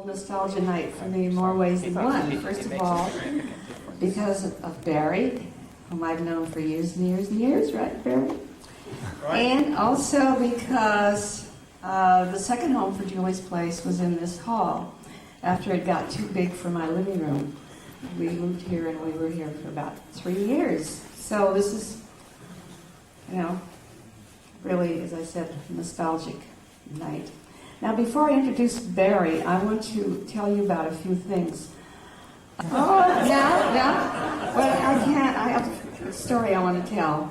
nostalgia night for me in more ways than one. First of all, because of Barry, whom I've known for years and years and years, right, Barry? Right. And also because the second home for Julie's place was in this hall. After it got too big for my living room, we moved here and we were here for about 3 years. So this is, really, as I said, nostalgic night. Now, before I introduce Barry, I want to tell you about a few things. Oh, yeah. Well, I can't. I have a story I want to tell.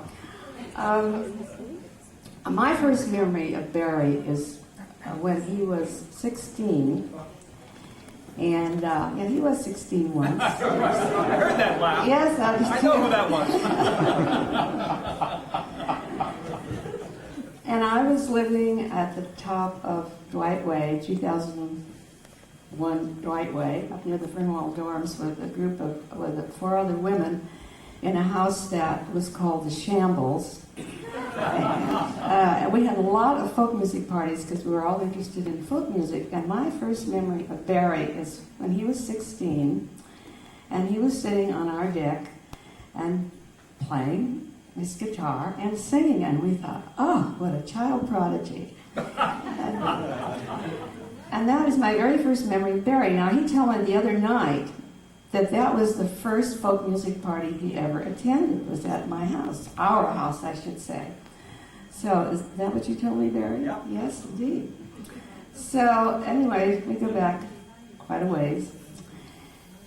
My first memory of Barry is when he was 16. And he was 16 once. I heard that laugh. Yes, I know who that was. And I was living at the top of Dwight Way, 2001 Dwight Way, up near the Fernwald dorms with a group of 4 other women in a house that was called the Shambles. And we had a lot of folk music parties because we were all interested in folk music. And my first memory of Barry is when he was 16, and he was sitting on our deck and playing his guitar and singing, and we thought, oh, what a child prodigy. And that is my very first memory of Barry. Now, he told me the other night that was the first folk music party he ever attended, was at my house, our house, I should say. So, is that what you told me, Barry? Yeah. Yes, indeed. So, anyway, we go back quite a ways.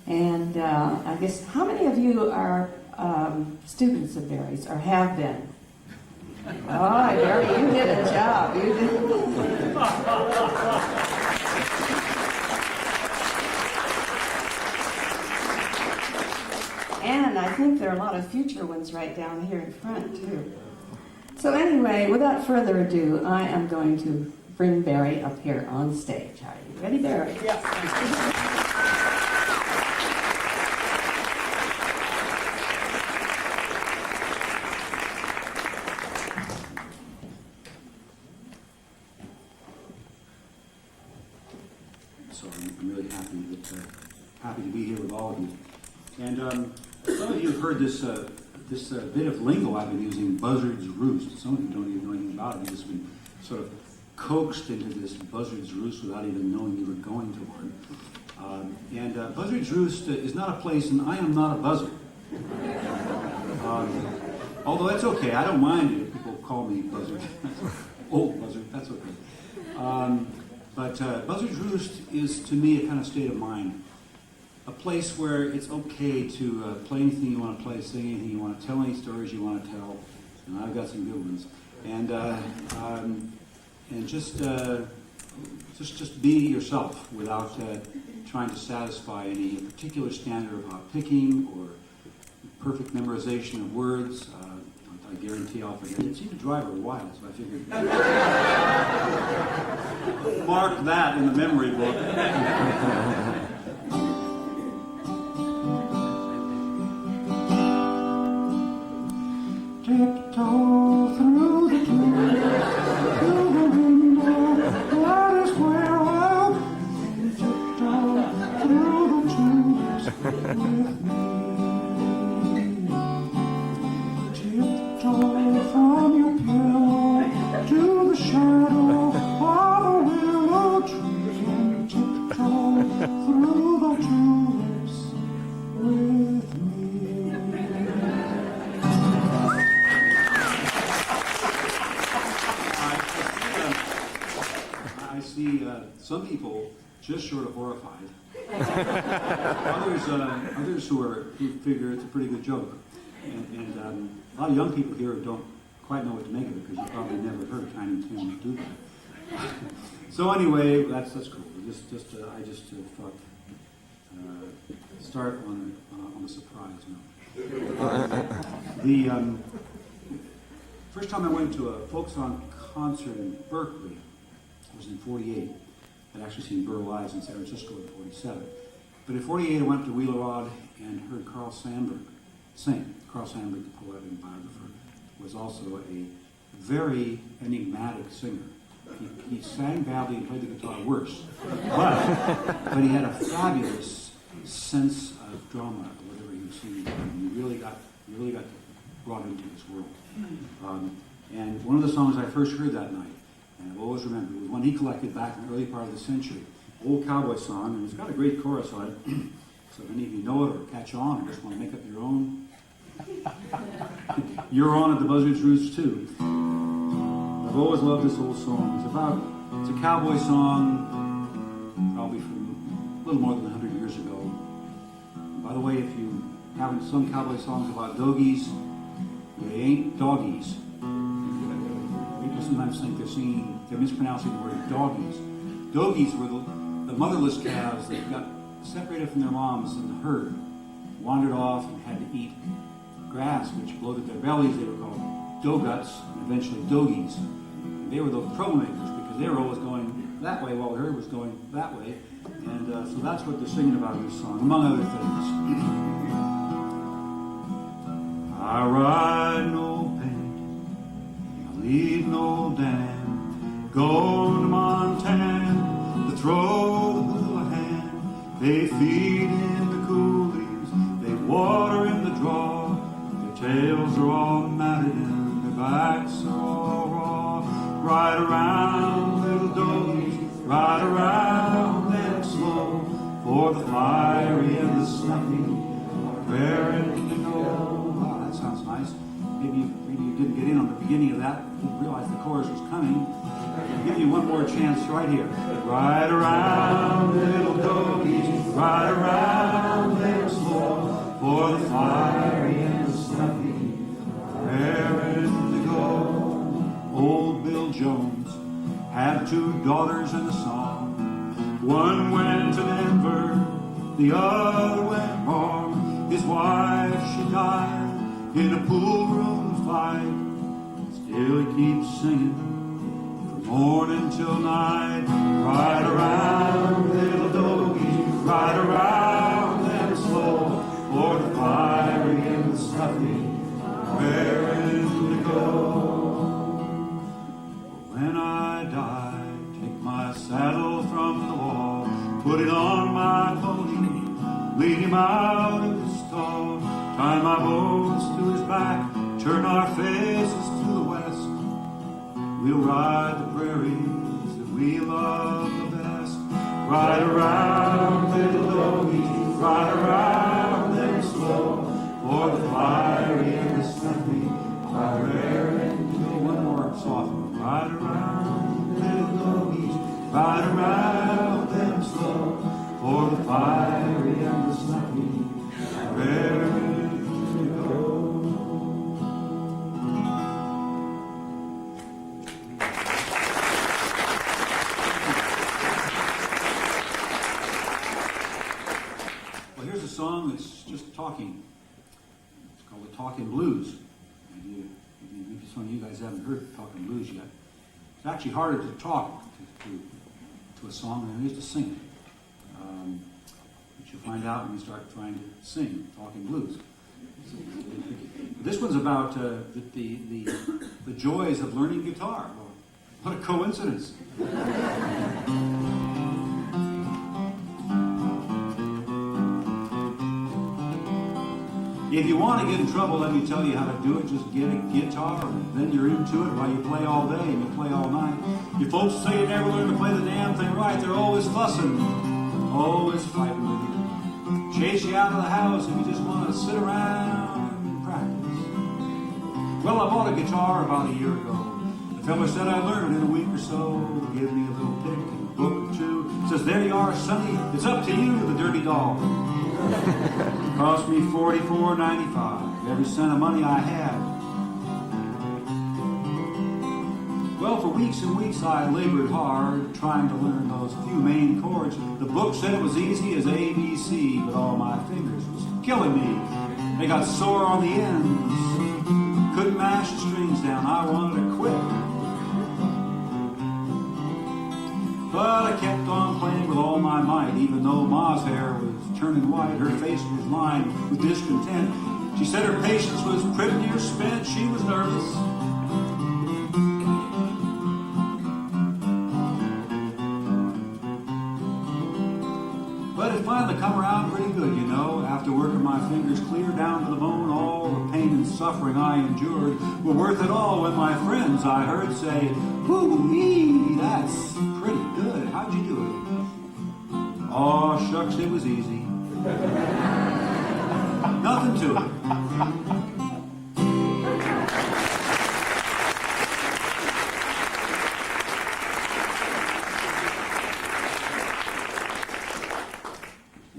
And I guess, how many of you are students of Barry's, or have been? Oh, Barry, you did a job. You did. And I think there are a lot of future ones right down here in front, too. So anyway, without further ado, I am going to bring Barry up here on stage. Are you ready, Barry? Yes. So I'm really happy to be here with all of you. And some of you have heard this bit of lingo I've been using, Buzzard's Roost. Some of you don't even know anything about it. You've just been sort of coaxed into this Buzzard's Roost without even knowing you were going to one. Buzzard's Roost is not a place, and I am not a buzzard. Although that's okay. I don't mind if people call me Buzzard. Old Buzzard, that's okay. But Buzzard's Roost is, to me, a kind of state of mind. A place where it's okay to play anything you want to play, sing anything you want to, tell any stories you want to tell, and I've got some good ones. And just be yourself without trying to satisfy any particular standard about picking or perfect memorization of words. I guarantee I'll forget. It seemed to drive her wild, so I figured mark that in the memory book. Tiptoe through the tulips, through the window, that is where I'll be. Tiptoe through the tulips with me. Tiptoe from your pillow to the shadow of a willow tree, and tiptoe through the tulips with me. I see some people just short of horrified. Others who figure it's a pretty good joke. And a lot of young people here don't quite know what to make of it because you probably never heard Tiny Tim do that. So anyway, that's cool. I just thought start on a surprise note. The first time I went to a folk song concert in Berkeley was in '48. I'd actually seen Burl Ives in San Francisco in '47. But in '48, I went to Wheelerod and heard Carl Sandburg sing. Carl Sandburg, the poet and biographer, was also a very enigmatic singer. He sang badly and played the guitar worse. But he had a fabulous sense of drama, whatever he was singing. He really got brought into this world. And one of the songs I first heard that night, and I've always remembered, was one he collected back in the early part of the century. Old cowboy song, and it's got a great chorus on it. So if any of you know it or catch on or just want to make up your own, you're on at the Buzzards Roost too. I've always loved this old song. It's a cowboy song, probably from a little more than 100 years ago. By the way, if you haven't sung cowboy songs about doggies, they ain't doggies. People sometimes think they're mispronouncing the word doggies. Doggies were the motherless calves that got separated from their moms in the herd, wandered off and had to eat grass, which bloated their bellies. They were called doguts, and eventually doggies. And they were the troublemakers because they were always going that way while the herd was going that way. And so that's what they're singing about in this song, among other things. I ride no paint, I leave no dam, going to Montana to throw the bull a hand. They feed in the coolies, they water in the draw, their tails are all matted and their backs are all raw. Ride around, little doggies, ride around them slow, for the fiery and the snuffy are raring to go. Wow, that sounds nice. Maybe you didn't get in on the beginning of that, didn't realize the chorus was coming. I'll give you one more chance right here. Ride around, little doggies, ride around them slow, for the fiery and the snuffy are raring to go. Old Bill Jones had two daughters in the song. One went to Denver, the other went wrong. His wife, she died in a pool room fight. Still he keeps singing from morning till night. Ride around, little doggies, ride around them slow, for the fiery and the snuffy raring to go. When I die, take my saddle from the wall, put it on my pony, lead him out of the stall, tie my bones to his back, turn our faces to the west. We'll ride the prairies that we love the best. Ride around, little doggies, ride around them slow, for the fiery and the snuffy are raring to go. One more soft one. Ride around, little doggies, ride around them slow, for the fiery and the snuffy are raring to go. Well, here's a song that's just talking. It's called the Talking Blues. Maybe some of you guys haven't heard Talking Blues yet. It's actually harder to talk to a song than it is to sing it. Which you'll find out when you start trying to sing Talking Blues. This one's about the joys of learning guitar. Well, what a coincidence. If you want to get in trouble, let me tell you how to do it. Just get a guitar, and then you're into it while you play all day and you play all night. Your folks say you never learn to play the damn thing right. They're always fussing, always fighting with you. Chase you out of the house if you just want to sit around and practice. Well, I bought a guitar about a year ago. The fella said I'd learn it in a week or so. Give me a little pick and a book or two. Says, there you are, sonny. It's up to you, the dirty dog. Cost me $44.95, every cent of money I had. Well, for weeks and weeks I labored hard trying to learn those few main chords. The book said it was easy as ABC, but all my fingers was killing me. They got sore on the ends, couldn't mash the strings down. I wanted to quit. But I kept on playing with all my might, even though Ma's hair was turning white. Her face was lined with discontent. She said her patience was pretty near spent. She was nervous. But it finally come around pretty good, you know. After working my fingers clear down to the bone, all the pain and suffering I endured were worth it all when my friends I heard say, "Hoo-wee, that's pretty good. How'd you do it?" "Aw, shucks, it was easy. Nothing to it."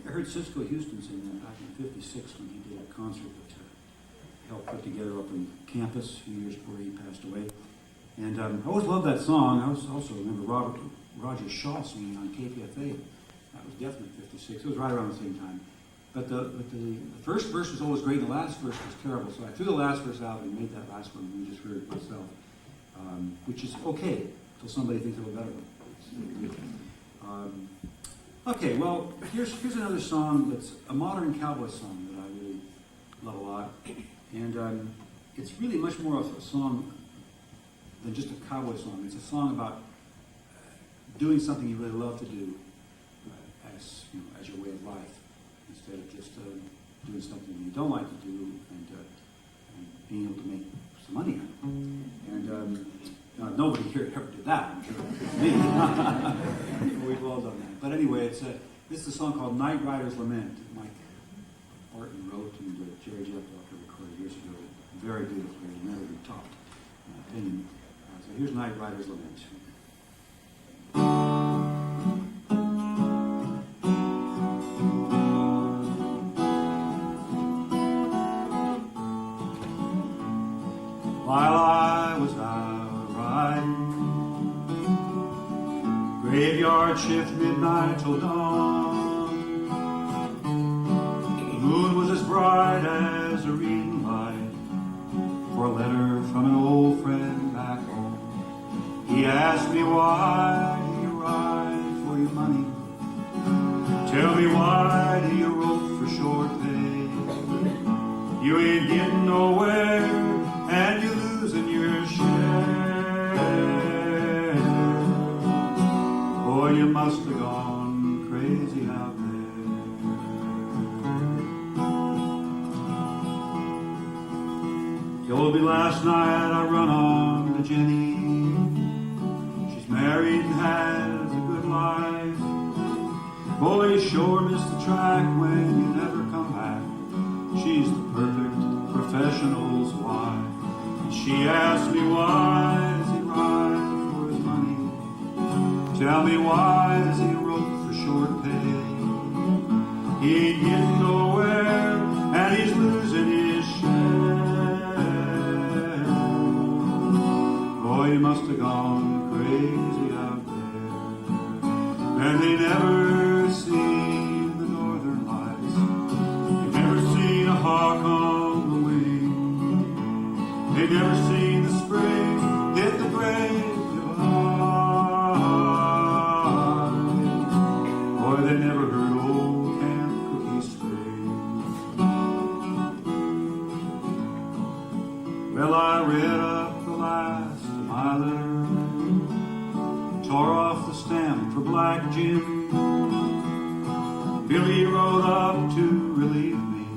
I heard Cisco Houston sing that back in '56 when he did a concert that helped put together up in campus a few years before he passed away. And I always loved that song. I also remember Roger Shaw singing on KPFA. That was definitely '56. It was right around the same time. But the first verse was always great, and the last verse was terrible. So I threw the last verse out and made that last one, and we just heard it myself, which is okay until somebody thinks of a better one. Okay, well, here's another song that's a modern cowboy song that I really love a lot. And it's really much more of a song than just a cowboy song. It's a song about doing something you really love to do as your way of life, instead of just doing something you don't like to do and being able to make some money out of it. And nobody here ever did that, I'm sure. Me. We've all done that. But anyway, this is a song called Night Rider's Lament. Mike Barton wrote and Jerry Jeff Walker recorded years ago. Very beautifully, never been topped, in my opinion. So here's Night Rider's Lament. While I was out riding, graveyard shift, midnight till dawn, the moon was as bright as a reading light for a letter from an old friend back home. He asked me, "Why do you ride for your money? Tell me, why do you rope for short pay? You ain't getting nowhere and you're losing your share. Boy, you must have gone crazy out there." Told me last night I run on to Jenny. She's married and has a good life. Boy, you sure miss the track when you never come back. She's the perfect professional's wife. She asked me, "Why does he ride for his money? Tell me, why does he rope for short pay? He ain't getting nowhere and he's losing his share. Boy, you must have gone crazy out there." And they never seen the northern lights. They never seen a hawk on the wing. They never seen the spring hit the great divide. Boy, they never heard old Camp Cookie sing. Well, I read up the last of my letter, tore off the stamp for Black Jim. Billy rode up to relieve me.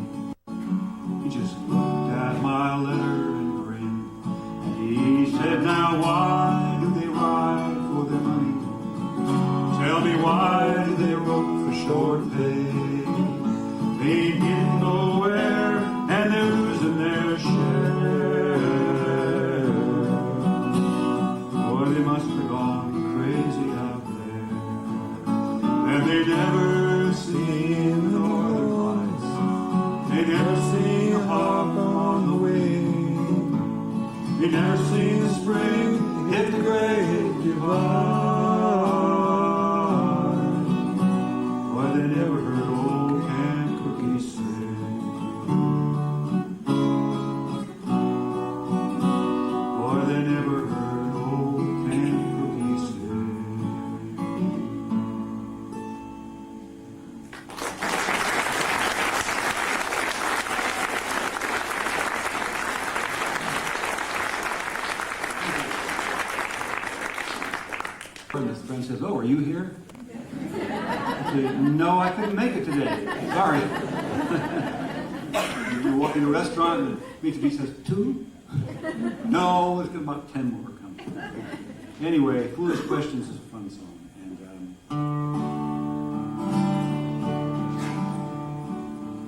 He just looked at my letter and grinned. And he said, "Now why do they ride for their money? Tell me, why do they rope for short pay? They ain't getting nowhere and they're losing their share. Boy, they must have gone crazy out there. And they never seen the northern lights. They never seen a hawk on the wing. They never seen the spring hit the great divide. Why, they never heard old Camp Cookie sing. Boy, they never heard old Camp Cookie sing. And his friend says, "Oh, are you here?" seriously, no, I couldn't make it today. Sorry. You walk in a restaurant and the maitre d' says, 2? No, there's got about 10 more coming. Anyway, Foolish Questions is a fun song.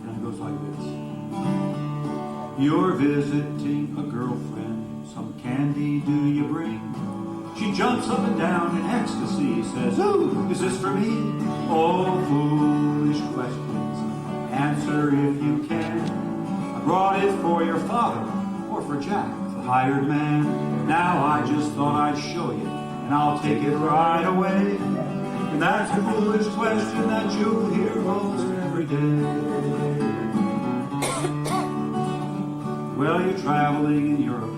And it goes like this. You're visiting a girlfriend. Some candy do you bring? She jumps up and down in ecstasy, says, ooh, is this for me? Oh, foolish questions, answer if you can. I brought it for your father, or for Jack, the hired man. Now I just thought I'd show you, and I'll take it right away. And that's a foolish question that you'll hear most every day. Well, you're traveling in Europe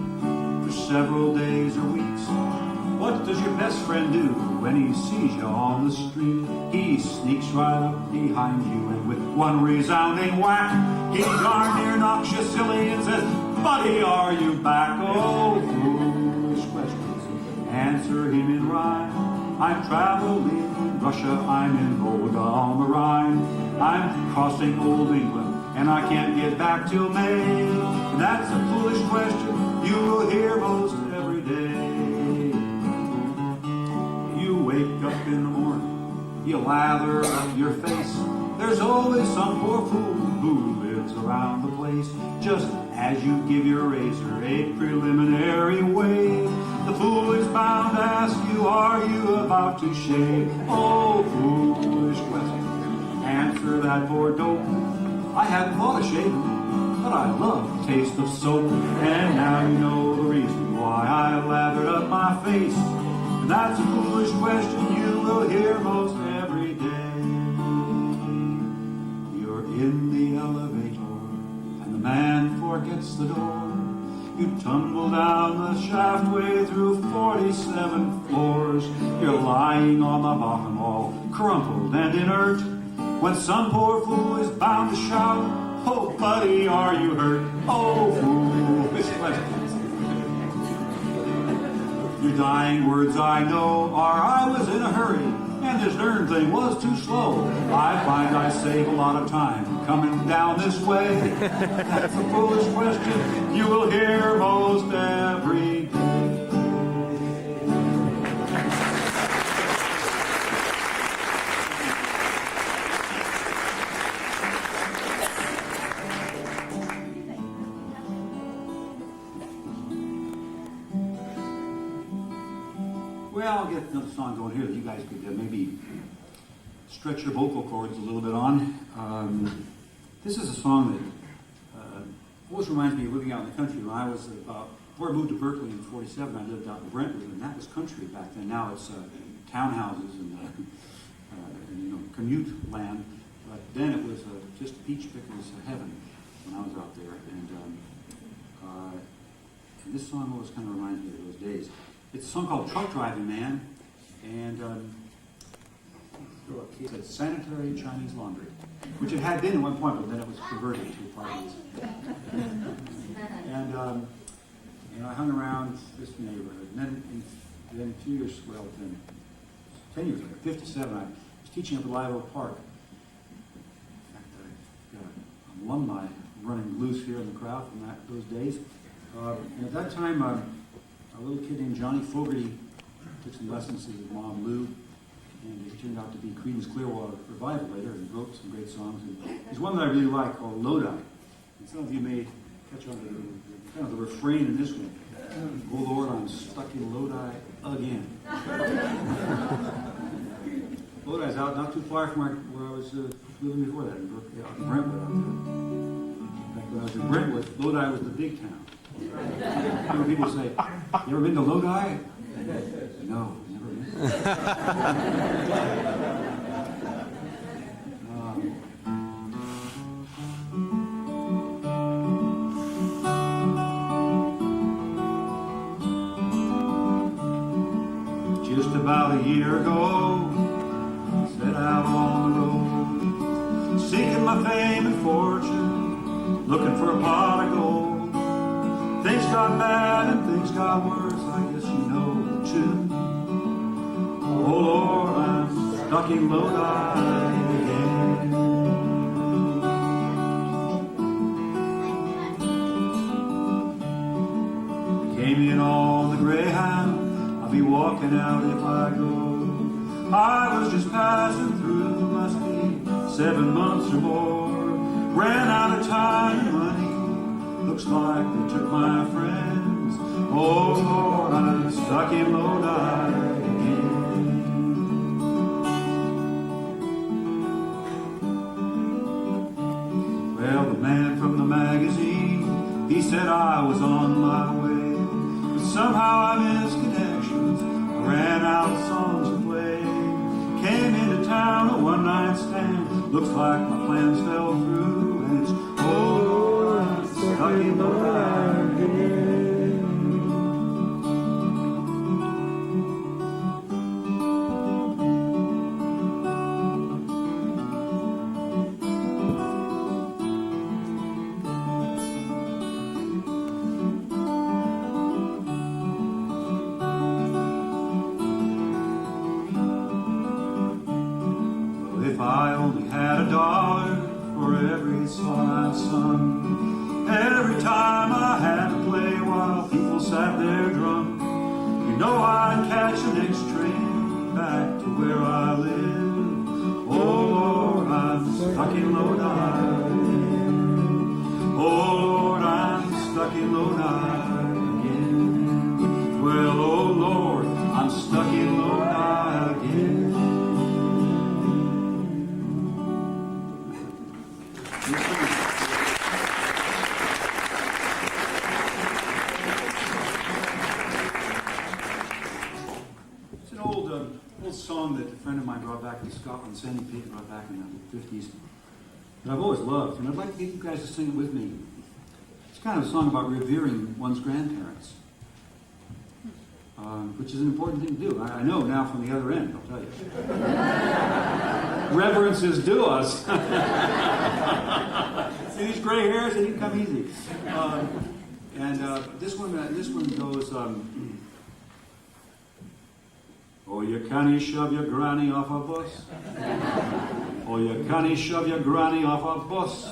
for several days or weeks. What does your best friend do when he sees you on the street? He sneaks right up behind you and with one resounding whack, he darn near knocks you silly and says, buddy, are you back? Oh, foolish questions, answer him in rhyme. I'm traveling in Russia, I'm in Volga on the Rhine. I'm crossing Old England and I can't get back till May. And that's a foolish question you will hear most every day. You wake up in the morning, you lather up your face. There's always some poor fool who lives around the place. Just as you give your razor a preliminary wave, the fool is bound to ask you, are you about to shave? Oh, foolish question, answer that poor dope. I hadn't thought of shaving, but I love the taste of soap. And now you know the reason why I lathered up my face. And that's a foolish question you will hear most every day. You're in the elevator, and the man forgets the door. You tumble down the shaft way through 47 floors. You're lying on the bottom all crumpled and inert, when some poor fool is bound to shout, oh, buddy, are you hurt? Oh, foolish questions. Your dying words, I know, are I was in a hurry, and this darn thing was too slow. I find I save a lot of time coming down this way. That's a foolish question you will hear most every day. Well, I'll get another song going here that you guys could maybe stretch your vocal cords a little bit on. This is a song that always reminds me of living out in the country. When I was before I moved to Berkeley in '47, I lived out in Brentwood, and that was country back then. Now it's townhouses and commute land. But then it was just peach pickers heaven when I was out there. And this song always kind of reminds me of those days. It's a song called Truck Driving Man, and it said Sanitary Chinese Laundry, which it had been at one point, but then it was converted to apartments. And I hung around this neighborhood, and then 2 years, 10 years later, 57, I was teaching up at Live Oak Park. In fact, I got an alumni running loose here in the crowd from those days. And at that time, a little kid named Johnny Fogarty took some lessons with his mom, Lou, and he turned out to be Creedence Clearwater Revival later, and wrote some great songs. And there's one that I really like called Lodi. And some of you may catch on to kind of the refrain in this one. Oh Lord, I'm stuck in Lodi again. Lodi's out not too far from where I was living before that, in Brentwood out there. In fact, when I was in Brentwood, Lodi was the big town. People say, you ever been to Lodi? No, never been. Just about a year ago, set out on the road, seeking my fame and fortune, looking for a pot of gold. Things got bad and things got worse, I guess you know the tune. Oh Lord, I'm stuck in Lodi walking out if I go. I was just passing through, must be 7 months or more. Ran out of time and money. Looks like they took my friends. Oh Lord, I'm stuck in Lodi again. Well, the man from the magazine, he said I was on my way. But somehow I missed connections. I ran out of songs to play. Came into town, a one-night stand. Looks like my plans fell through. And it's, oh Lord, I'm stuck in Lodi again. If I only had $1 for every song I've sung, every time I had to play while people sat there drunk, you know I'd catch the next train back to where I live. Oh Lord, I'm stuck in Lodi again. Oh Lord, I'm stuck in Lodi again. Well, oh Lord, I'm stuck in Lodi again. It's an old song that a friend of mine brought back in Scotland, Sandy Pete brought back in the 50s, that I've always loved, and I'd like to get you guys to sing it with me. It's kind of a song about revering one's grandparents, which is an important thing to do. I know now from the other end, I'll tell you. Reverence is due us. See these gray hairs? They didn't come easy. This one goes. Oh, you can't shove your granny off a bus. Oh, you can't shove your granny off a bus.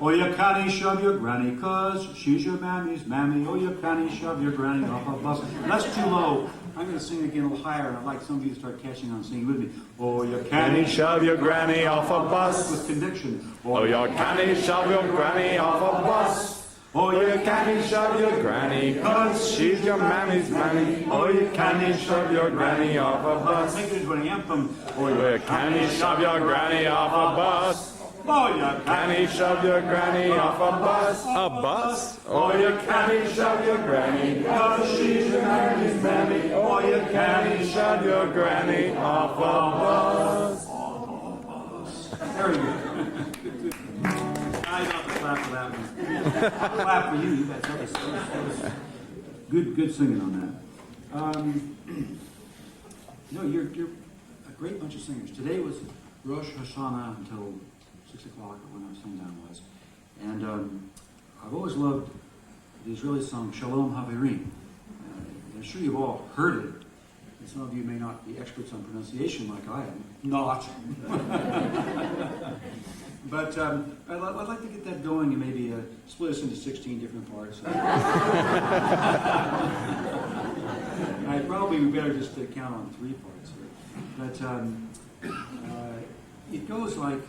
Oh, you can't shove your granny 'cause she's your mammy's mammy. Oh, you can't shove your granny off a bus. That's too low. I'm going to sing again a little higher, and I'd like some of you to start catching on and singing with me. Oh, you can't shove your granny off a bus. With conviction. Oh, you can't shove your granny off a bus. Oh, you can't shove your granny 'cause she's your mammy's mammy. Oh, you can't shove your granny off a bus. Make it into an anthem. Oh, you can't shove your granny off a bus. Oh, you Can't shove your granny off a bus. A bus? Oh, you can't shove your granny 'cause she's your mammy's mammy. Oh, you can't shove your granny off a bus. Very good. I got the clap for that one. Clap for you. That was good singing on that. You're a great bunch of singers. Today was Rosh Hashanah until 6 o'clock, or when our sundown was. And I've always loved the Israeli song Shalom Chaverim. I'm sure you've all heard it. And some of you may not be experts on pronunciation like I am. Not. But I'd like to get that going and maybe split us into 16 different parts. I'd probably be better just to count on 3 parts here. But it goes like...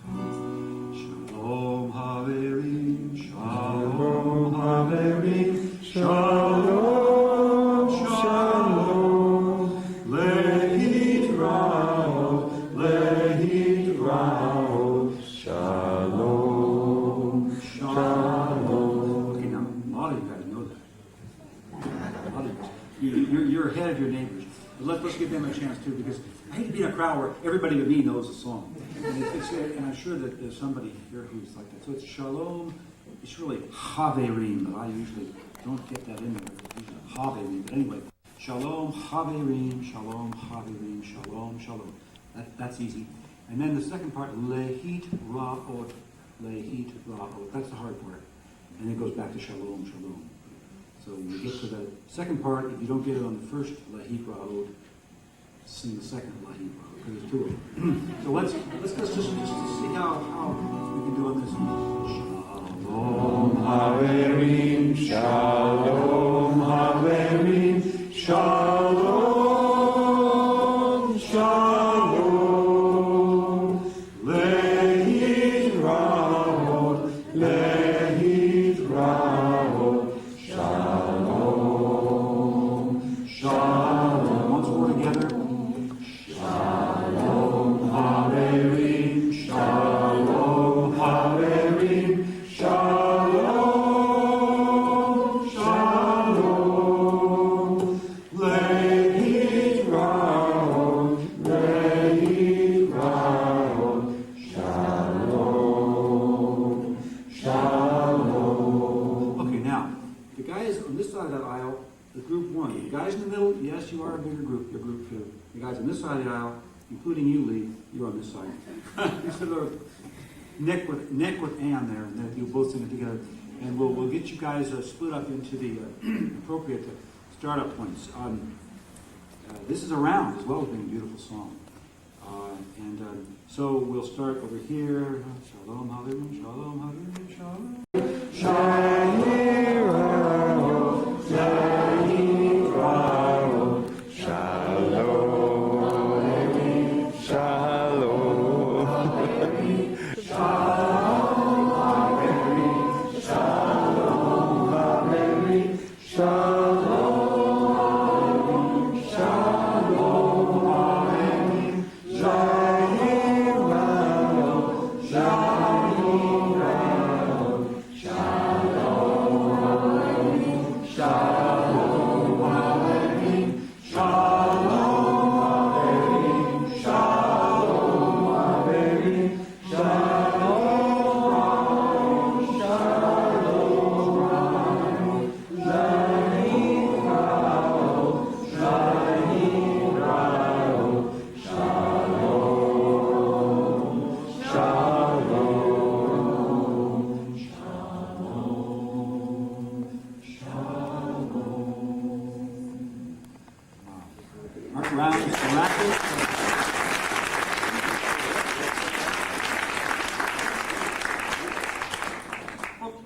Shalom Chaverim, Shalom Chaverim, Shalom, Shalom, Lehitrao, Lehitrao, Shalom, Shalom. Okay, now, a lot of you got to know that. You're ahead of your neighbors. But let's give them a chance too, because I hate to be in a crowd where everybody but me knows the song. And I'm sure that there's somebody here who's like that. So it's Shalom. It's really Chaverim, but I usually don't get that in there. It's usually Chaverim. But anyway, Shalom Chaverim, Shalom Chaverim, Shalom, Shalom. That's easy. And then the second part, Lehit Ra'ot, Lehit Ra'ot. That's the hard part. And it goes back to Shalom, Shalom. So you get to the second part. If you don't get it on the first Lehit Ra'ot, sing the second Lehit Ra'ot. There's 2 of them. So let's just see how we can do on this one. Shalom Chaverim, Shalom Chaverim, Shalom. yes, you are a bigger group. You're a group too. The guys on this side of the aisle, including you, Lee, you're on this side. You sort of neck with Ann there, and then you both sing it together. And we'll get you guys split up into the appropriate startup points. This is a round as well as being a beautiful song. So we'll start over here. Shalom Chaverim, Shalom Chaverim, Shalom. Shalom.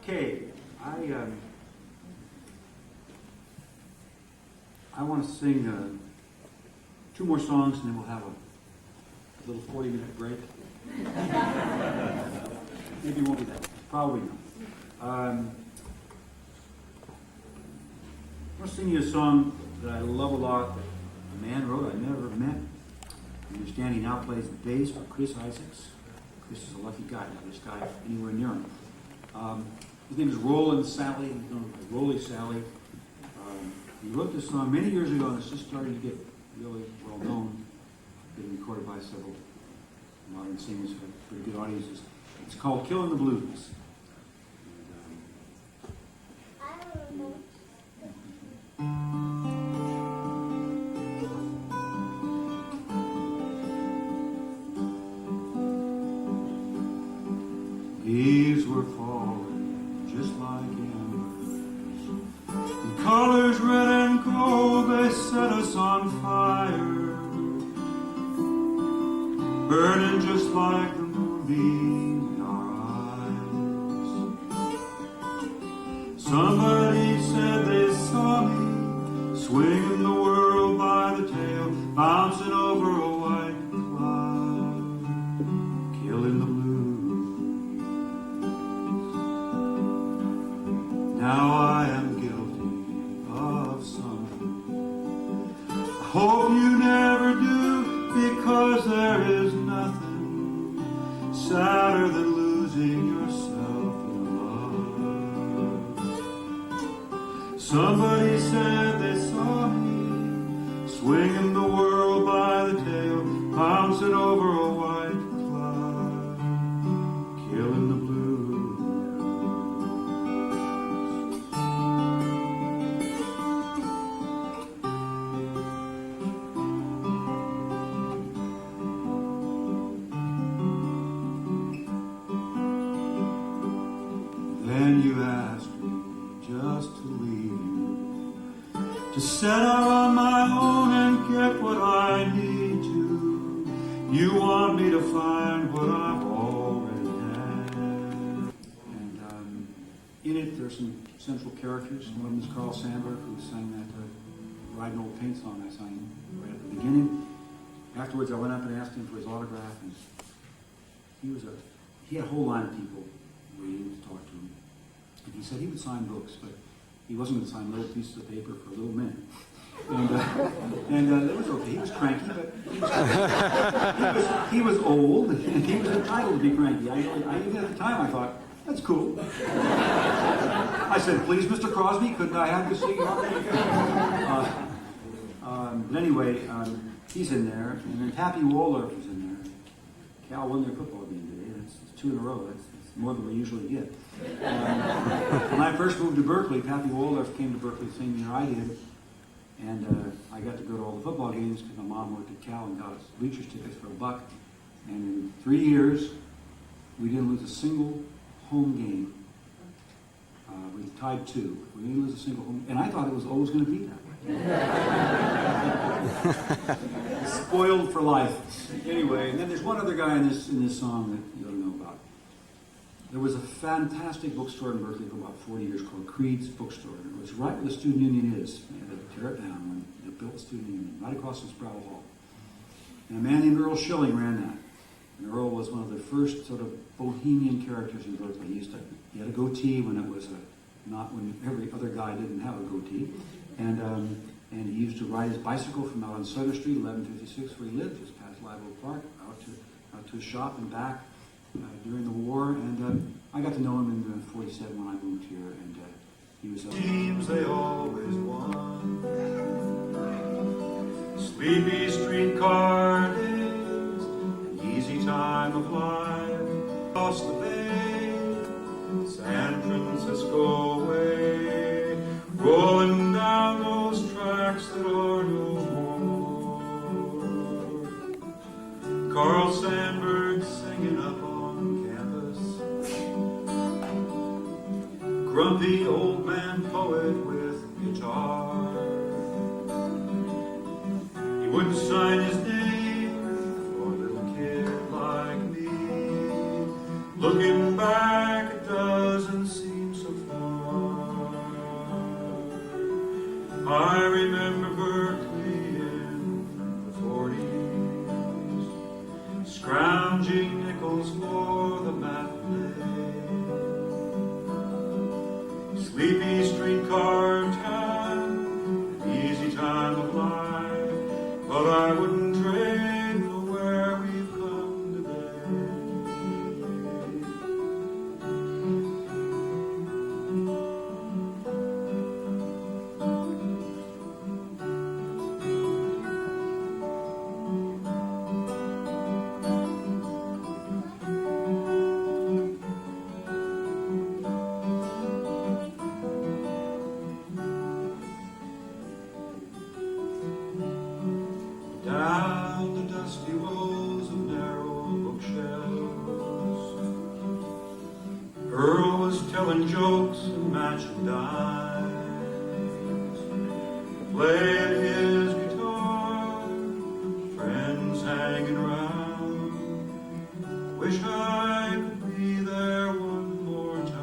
Okay, I want to sing 2 more songs, and then we'll have a little 40-minute break. Maybe it won't be that. Probably not. I'm going to sing you a song that I love a lot, that a man wrote I never met. I understand he now plays bass for Chris Isaacs. Chris is a lucky guy to have this guy anywhere near him. His name is Roland Sally. He's known as Rolly Sally. He wrote this song many years ago, and it's just starting to get really well known. Getting recorded by several modern singers who have pretty good audiences. It's called "Killing the Blues." Leaves were falling just like embers, in colors red and gold they set us on fire, burning just like the moonbeam in our eyes. Somebody said they saw me swinging the world by the tail, bouncing over a white cloud, killing the blues. Now I am guilty of something I hope you never do, because there is nothing sadder than losing yourself in love. Somebody said they saw me swinging the world by the tail, bouncing over a white cloud, killing the blues. Then you asked me just to leave you, to set out on my own and get what I need to. You want me to find what I've already had. And in it, there's some central characters. One of them is Carl Sandburg, who sang that Riding Old Paint song I sang right at the beginning. Afterwards, I went up and asked him for his autograph, and he had a whole line of people waiting to talk to him. And he said he would sign books, but he wasn't going to sign little pieces of paper for a little minute. And it was okay. He was cranky, but he was old, and he was entitled to be cranky. Even at the time, I thought, that's cool. I said, please, Mr. Crosby, couldn't I have you sing? But anyway, he's in there, and then Happy Waldorf is in there. Cal won their football game today. That's 2 in a row. That's more than we usually get. When I first moved to Berkeley, Happy Waldorf came to Berkeley the same year I did. And I got to go to all the football games because my mom worked at Cal and got us bleachers tickets for $1. And in 3 years, we didn't lose a single home game. We tied 2. We didn't lose a single home, and I thought it was always going to be that way. Spoiled for life. Anyway, and then there's one other guy in this song that you ought to know about. There was a fantastic bookstore in Berkeley for about 40 years called Creed's Bookstore. And it was right where the student union is. They had to tear it down when they built the student union, right across from Sproul Hall. And a man named Earl Schilling ran that. And Earl was one of the first sort of bohemian characters in Berkeley. He had a goatee when it was not when every other guy didn't have a goatee. And he used to ride his bicycle from out on Sutter Street, 1156, where he lived, just past Live Oak Park, out to his shop and back during the war. And I got to know him in 47 when I moved here. And he was teams they always won. Sleepy streetcar days, an easy time of life. Across the bay, San Francisco way, rolling down those tracks that are no more. Carl Sandburg singing up on campus, grumpy old man poet with guitar. He wouldn't sign his name for a little kid like me. Looking back, it doesn't seem so far. I remember Berkeley in the 40s, scrounging nickels for the matinee. Sleepy streetcar time, an easy time of life, but I wouldn't trade for where we've come today. Down the dusty rows of narrow bookshelves, Earl was telling jokes and matching dimes. Played his guitar, friends hanging round. Wish I could be there one more time.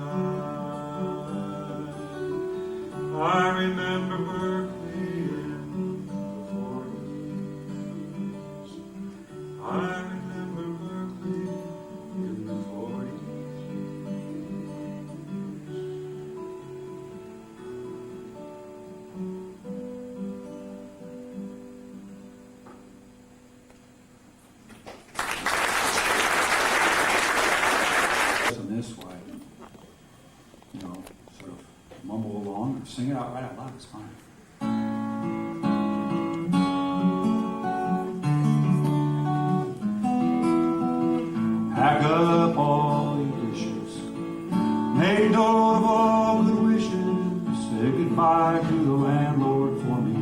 I remember Berkeley in the 40s. I remember Berkeley in the 40s. on this, why, sort of mumble along or sing it out right out loud, it's fine. Pack up all your dishes, make note of all good wishes, say goodbye to the landlord for me.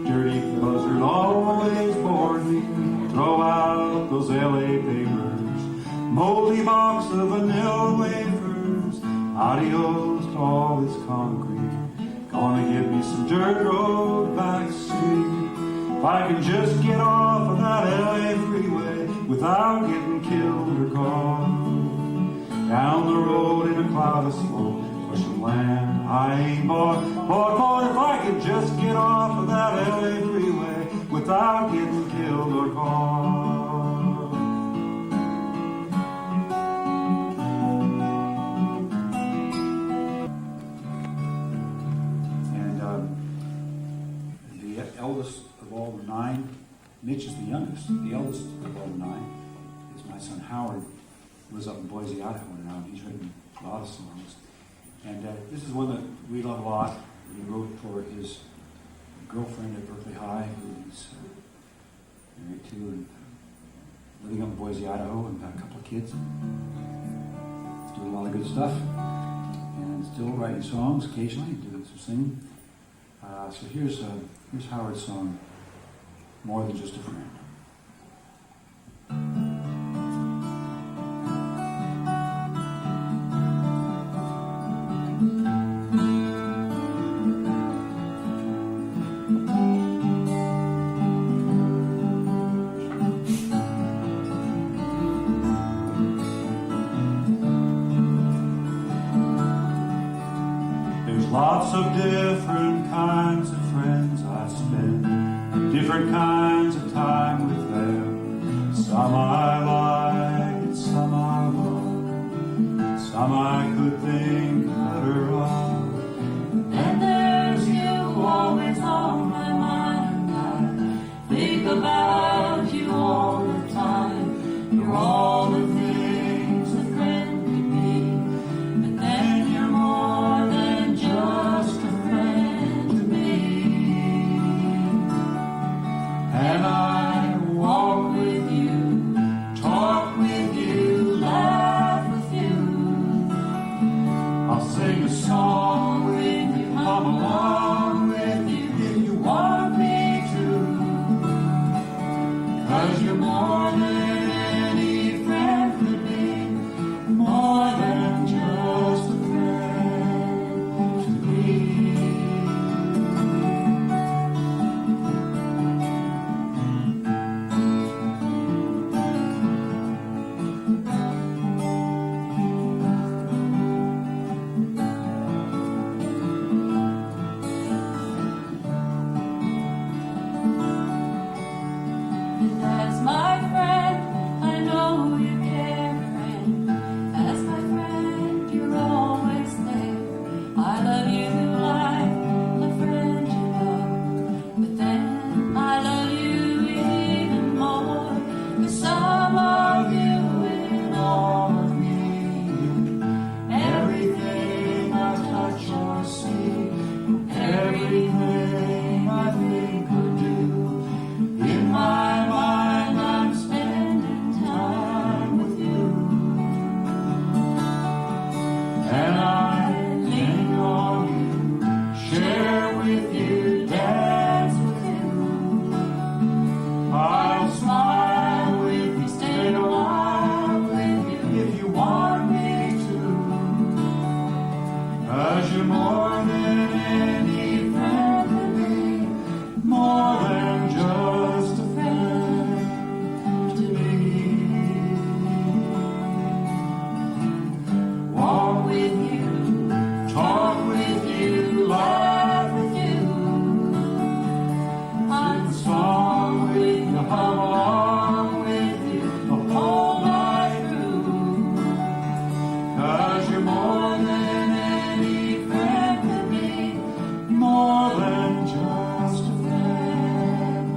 Dirty Buzzard always bored me. Throw out those LA papers, moldy box of vanilla wafers. Adios to all this concrete. Gonna give me some dirt road backstreet. If I can just get off of that LA freeway without getting killed or caught. Down the road in a cloud of smoke for some land I ain't bought. But if I could just get off of that LA freeway without getting killed or caught. And the eldest of all the 9, Mitch is the youngest. The eldest of all the 9 is my son Howard, who lives up in Boise, Idaho now. He's written a lot of songs. And this is one that we love a lot. He wrote for his girlfriend at Berkeley High, who he's married to and living up in Boise, Idaho, and got a couple of kids. Doing a lot of good stuff. And still writing songs occasionally, doing some singing. So here's Howard's song, More Than Just a Friend. Lots of different kinds of friends I spend, different kinds of time with them. Some I like, and some I love, some I could think better of. And there's you always on my mind. I think about you all the time. You're all the things a friend could be, and then you're more than just a friend to me. And I walk with you, talk with you, laugh with you. I'll sing a song with you, come along with you if you want me to. 'Cause you're more than any friend could be, more than just a friend to me. And as my friend, I know you care, and as my friend, you're always there. I love you like a friend you love, but then I love you even more. 'Cause some of you and all of me, everything I touch or see, everything I think or do. In my mind, I'm spending time with you, and I lean on you, share with you, dance with you. I'll smile with you, stay a while with you if you want me to. 'Cause you're more than any friend could be, more than just a friend to me. Walk with you, talk with you, laugh with you. I'm a song with you, hum along with you the whole night through. 'Cause you're more than any friend could be, more than just a friend,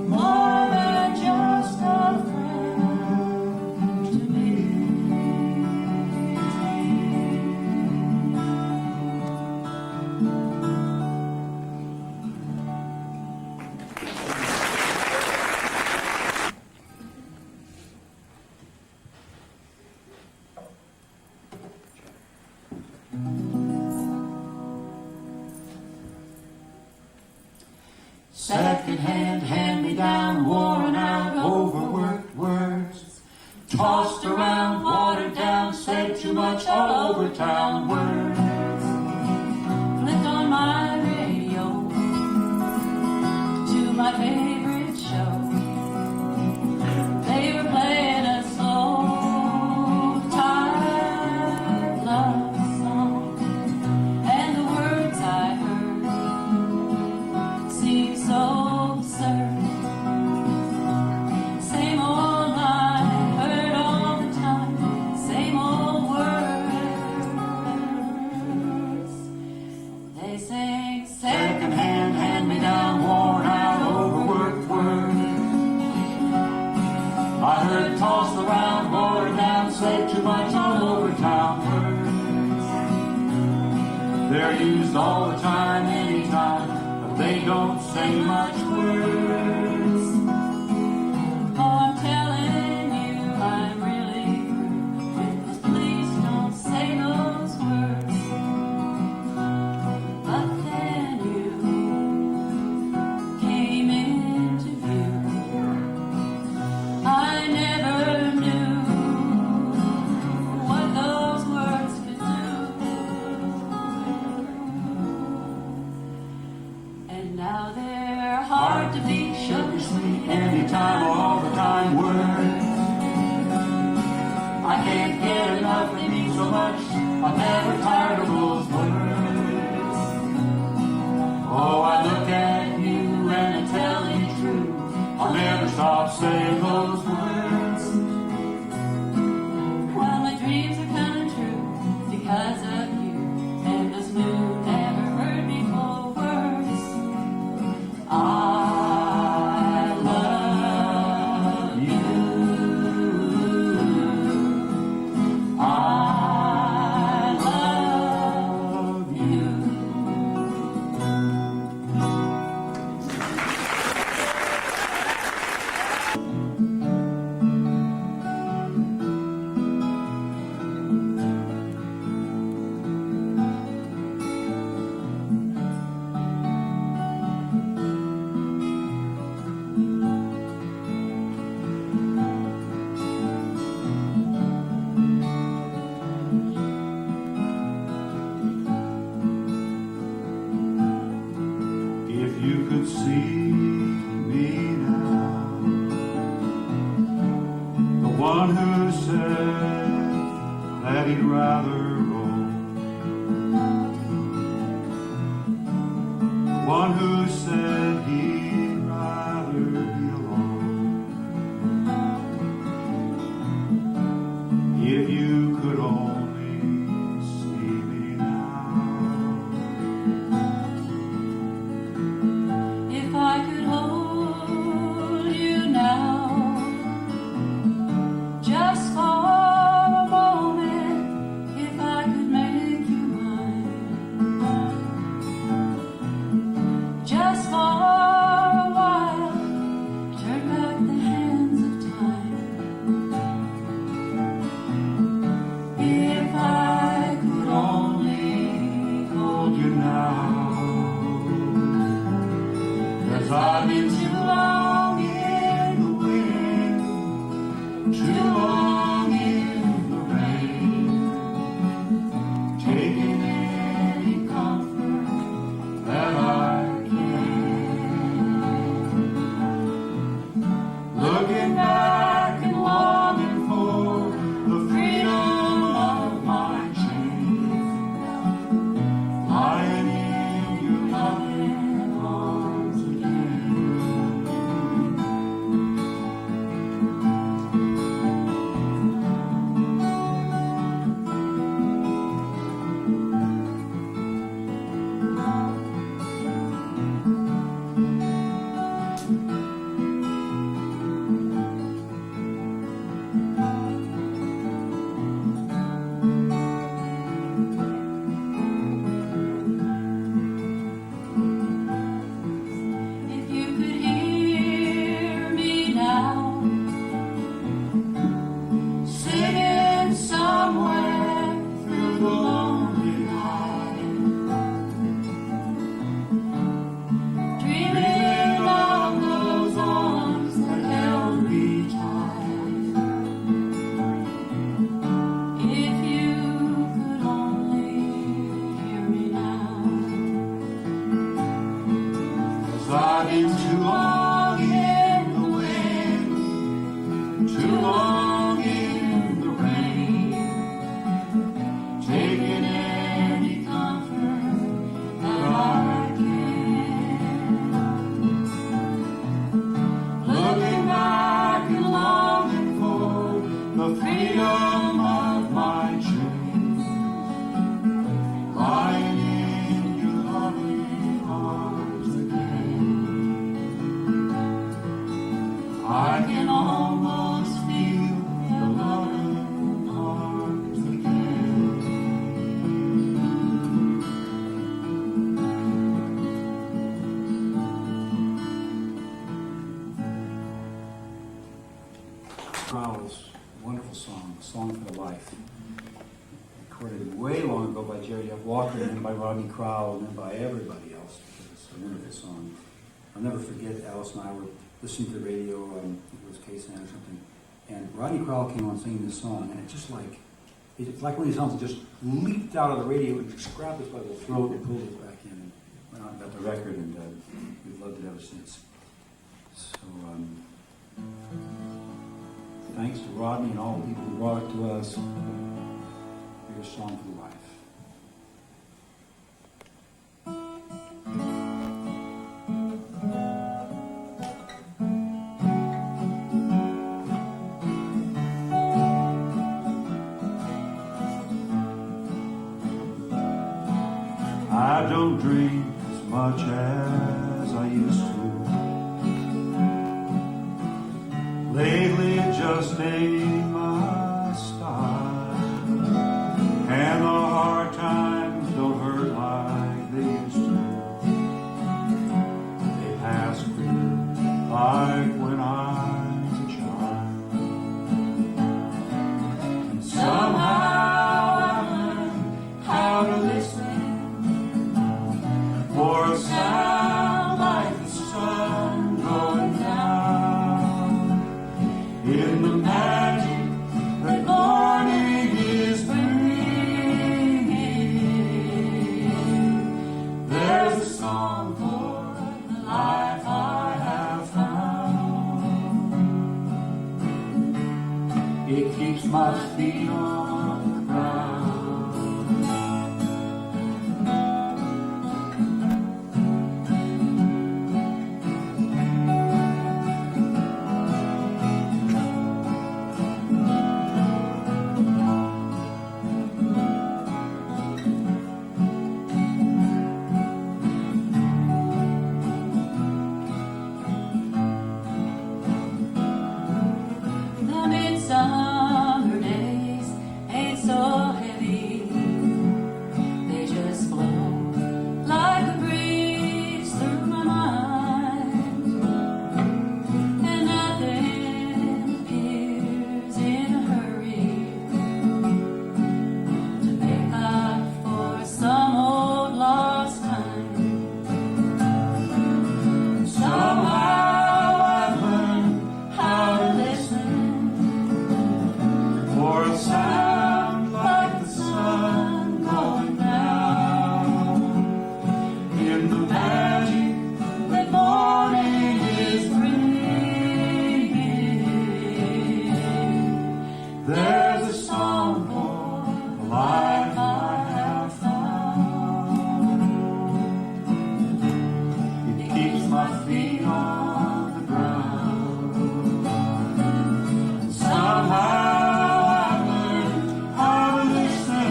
more than just a friend to me. Second-hand, hand-me-down, worn out, overworked words, tossed around, watered down, said too much all over town words. Flipped on my radio to my favorite show. They were playing a slow, tired love song, and the words I heard seemed so absurd. Same old line, heard all the time, same old words. They sang second-hand, hand-me-down, worn out, overworked words. I heard tossed around, watered down, said too much all over town words. They're used all the time, anytime, but they don't say much words. Oh, I'm telling you, I'm really through with this. Please don't say those words. But then you life that means so much. I'm never tired of those words. Oh, I look at you and I tell you true. I'll never stop saying those words. Well, my dreams are coming true because of you, and this moon never heard before words. I love you. I love you. If you could see me now, the one who said that he'd rather roam, the one who said he'd rather be alone. If you could only see me now. If I could hold you now, just for a moment, if I could make you mine, just for a while, turn back the hands of time. If I could only hold you now. 'Cause I've been too long in the wind, too long in the rain, taking any comfort that I can. Looking back and longing for the freedom of my chains, lying in your loving arms again. If you could hear me now, singing somewhere through the lonely night, dreaming of those arms that held me tight. If you could only hear me now. 'Cause I've been too long in the wind, too long in the rain, taking any comfort that I can. Looking back and longing for the freedom of my dreams, lying in your loving arms again. I can almost feel your loving arms again. Crowell's wonderful song, Song for the Life. Recorded way long ago by Jerry F. Walker, and then by Rodney Crowell, and then by everybody else, because it's a wonderful song. I'll never forget, Alice and I were listening to the radio, it was K-San or something, and Rodney Crowell came on singing this song, and it's just like, it's like one of these songs that just leaped out of the radio and just grabbed us by the throat and pulled us back in, and went out and got the record, and we've loved it ever since. So, thanks to Rodney and all the people who brought it to us. your song for the wife. I don't drink as much as I used to. Lately it just ain't my style. And the hard times don't hurt like they used to. They pass quicker, like when I was a child. And somehow I learned how to listen for a sound like the sun going down. In the magic that morning is bringing, there's a song for the life I have found. It keeps my feet on the ground. The midsummer days ain't so heavy. They just flow like a breeze through my mind. And nothing appears in a hurry to make up for some old lost time. Somehow I've learned how to listen For a sound like the sun going down. In the magic that morning is bringing. there's a song for the life I have found. It keeps my feet on the ground. Somehow I've learned how to listen,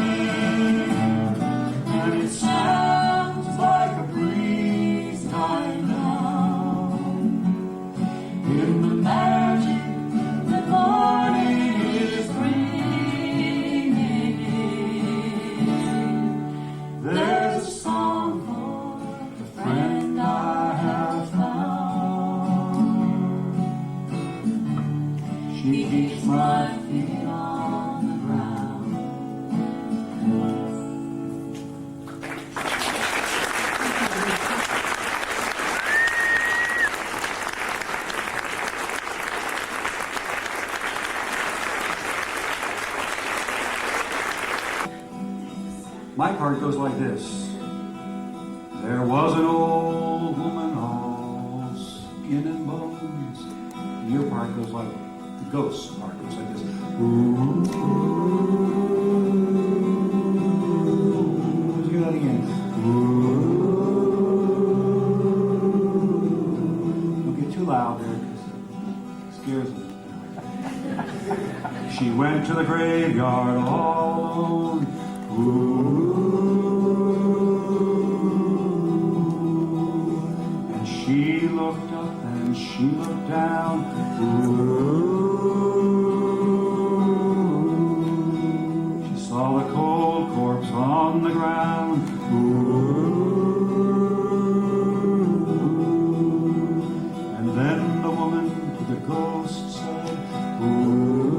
and it sounds like a breeze dying down. In the magic that morning is bringing. there's a song for the friend I have found. She keeps my feet on the ground. My part goes like this. There was an old woman all skin and bones. Your part goes like, the ghost part goes like this. Ooh. Let's do that again. Ooh. Don't get too loud there, because it scares them. She went to the graveyard all alone. Ooh. And she looked up and she looked down. Ooh. She saw the cold corpse on the ground. Ooh. And then the woman to the ghost said, ooh.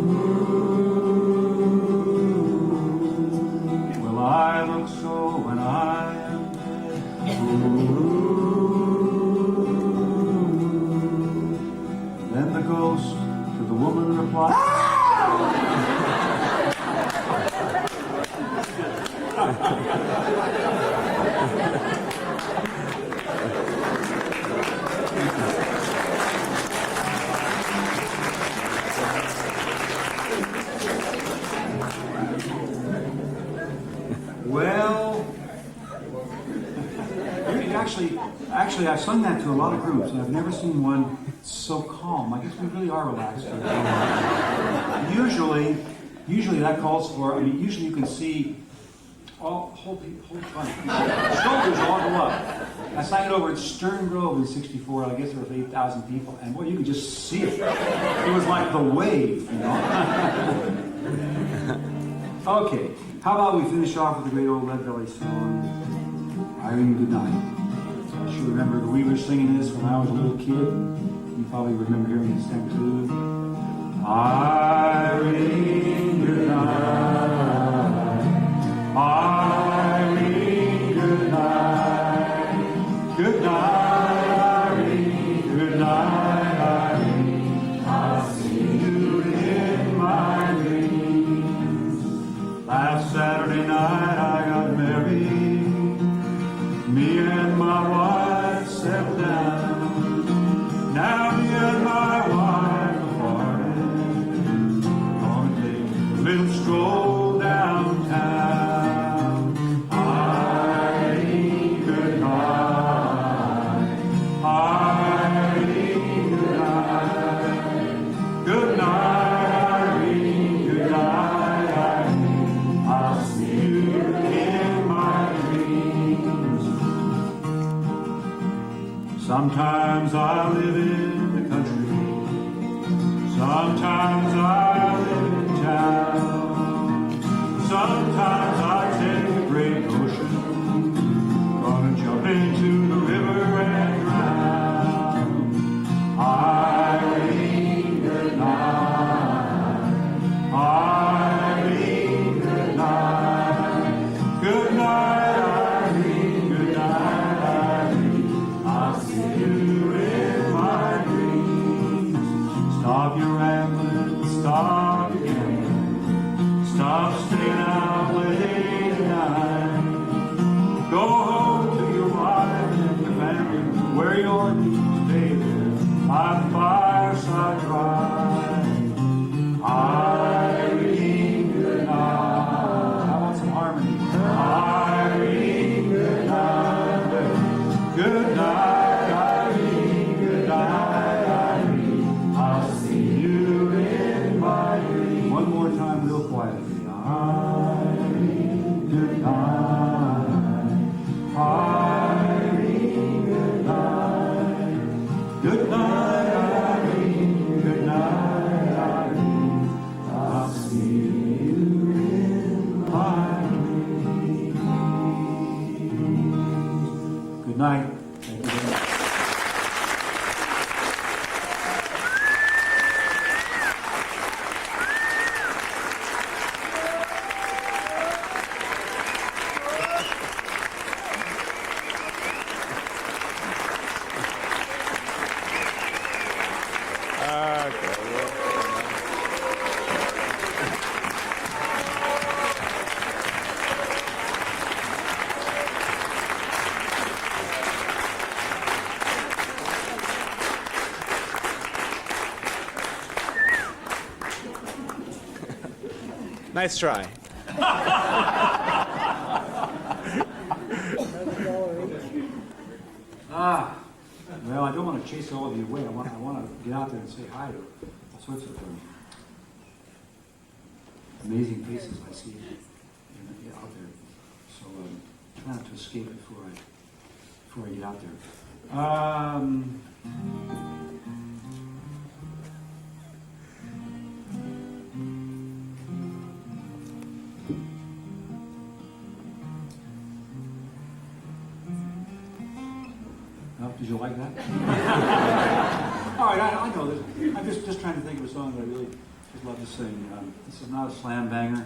Will I look so when I am dead? Ooh. Then the ghost to the woman replied, actually, I've sung that to a lot of groups, and I've never seen one so calm. I guess we really are relaxed. Usually that calls for, usually you can see whole front. Shoulders all go up. I sang it over at Stern Grove in '64. I guess there was 8,000 people, and boy, you could just see it. It was like the wave, you know. Okay, how about we finish off with a great old Lead Belly song, Irene Goodnight. I sure remember we were singing this when I was a little kid. You probably remember hearing this then too. Irene Goodnight. Irene, good night. Good night, Irene. Good night, Irene. I'll see you in my dreams. Last Saturday night I got married. Me and my wife settled down. Now me and my wife are parted. Gonna take a little stroll downtown. Sometimes I live in the country, sometimes I live in town, sometimes I take the great ocean, gonna jump into the river and drown. Irene, good night. Irene, good night. Good night, Irene, good night. Stop your rambling, stop your gambling, stop staying out late at night. Go home to your wife and your family, where your needs stay there by the fireside dry. Irene, good night. How about some harmony? Irene, good night. Good night, Irene, good night, Irene. I'll see you in my dreams. One more time, real quietly. Irene, good night. Irene, good night. Good night, Irene. Good night, Irene. I'll see you in my dreams. Good night. Thank you very much. Nice try. Well, I don't want to chase all of you away. I want to get out there and say hi to all sorts of amazing faces I see out there. So try not to escape it before I get out there. Did you like that? All right, I know this. I'm just trying to think of a song that I really just love to sing. This is not a slam banger. A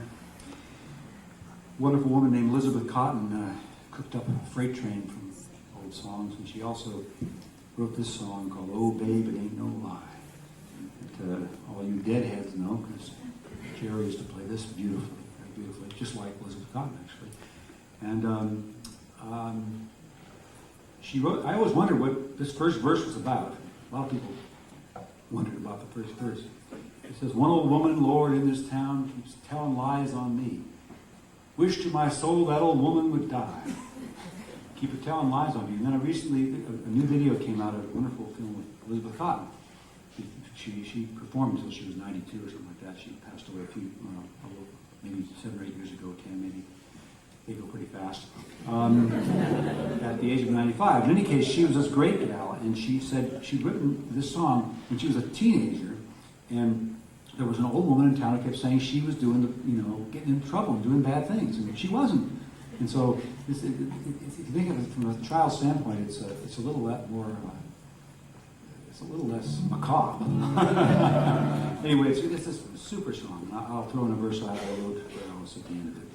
wonderful woman named Elizabeth Cotton cooked up a freight train from old songs, and she also wrote this song called "Oh Babe, It Ain't No Lie." That all you deadheads know, because Jerry used to play this beautifully, very beautifully, just like Elizabeth Cotton actually. And she wrote, I always wondered what this first verse was about. A lot of people wondered about the first verse. It says, "One old woman, Lord, in this town keeps telling lies on me. Wish to my soul that old woman would die. keep it telling lies on you. And then recently, a new video came out of a wonderful film with Elizabeth Cotton. She performed until she was 92 or something like that. She passed away maybe 7 or 8 years ago, 10 maybe. They go pretty fast. At the age of 95. In any case, she was this great gal, and she said she'd written this song when she was a teenager, and there was an old woman in town who kept saying she was doing getting in trouble and doing bad things, and she wasn't. And so, if you think of it from a child standpoint, it's a little more. It's a little less macabre. Anyway, it's a super song. I'll throw in a verse I wrote at the end of it.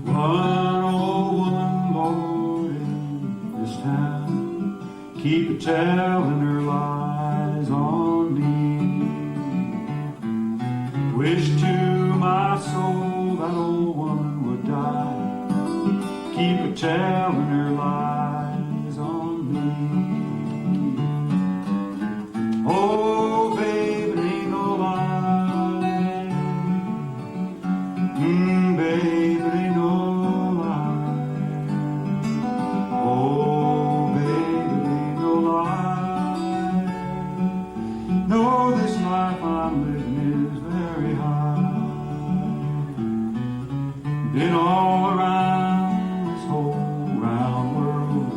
One old woman, Lord, in this town, keep telling her lies on me. Wish to my soul that old woman would die. Keep telling her lies on me. Oh, babe, it ain't no lie. Babe, it ain't no lie. Oh, babe, it ain't no lie. No, this life I'm living is very high. Been all around this whole round world.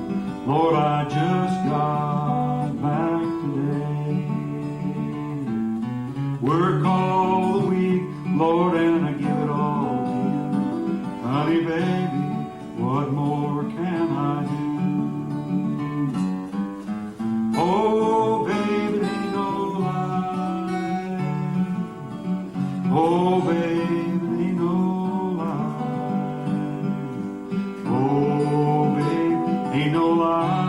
Lord, I just got back today. Work all the week, Lord, and I give it all to you. Honey, baby, what more can I do? Oh, baby, it ain't no lie. Oh, baby, it ain't no lie. Oh, baby, ain't no lie.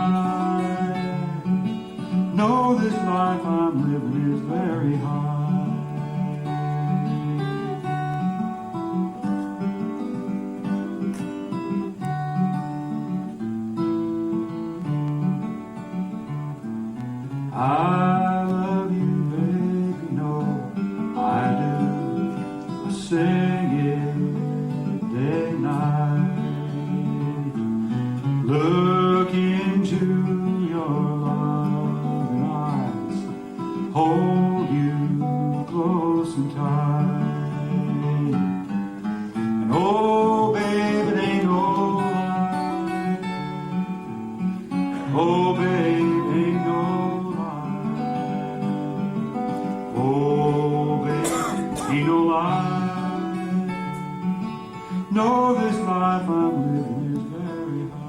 No, this life I'm living is very hard. I love you, baby, no, I do. I sing it day and night. Look into your loving eyes, hold you close and tight. And oh, baby, it ain't no lie. Oh, baby, ain't no ain't no lie. No, this life I'm living is very hard.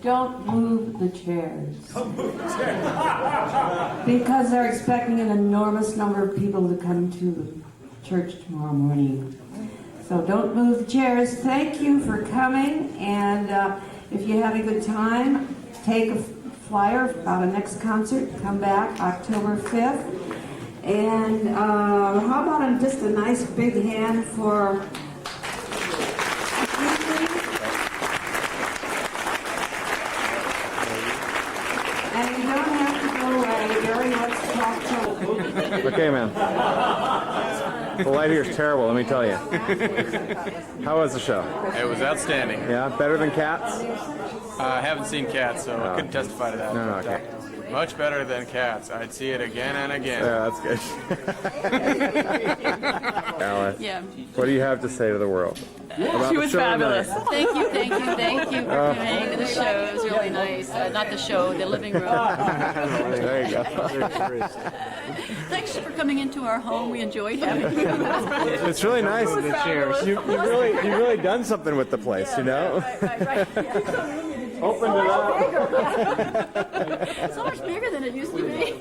Don't move the chairs. Because they're expecting an enormous number of people to come to the church tomorrow morning. So don't move the chairs. Thank you for coming. And if you had a good time, take a flyer about a next concert. Come back October 5th. And how about just a nice big hand for... Okay, man. The light here is terrible, let me tell you. How was the show? It was outstanding. Yeah, better than Cats? I haven't seen Cats, so I couldn't testify to that. No, okay. Much better than Cats. I'd see it again and again. Yeah, that's good. Alice, Yeah. what do you have to say to the world? About She the was show fabulous. tonight? Thank you for coming to the show. It was really nice. Not the show, the living room. There you go. Thanks for coming into our home. We enjoyed having you. It's really nice. You've really done something with the place, you know? Right. Opened it up. So much bigger than it used to be.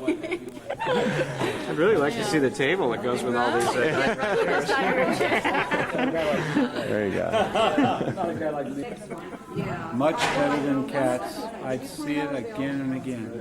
really like to see the table that goes with all these. There you go. Yeah. Much better than cats. I'd see it again and again.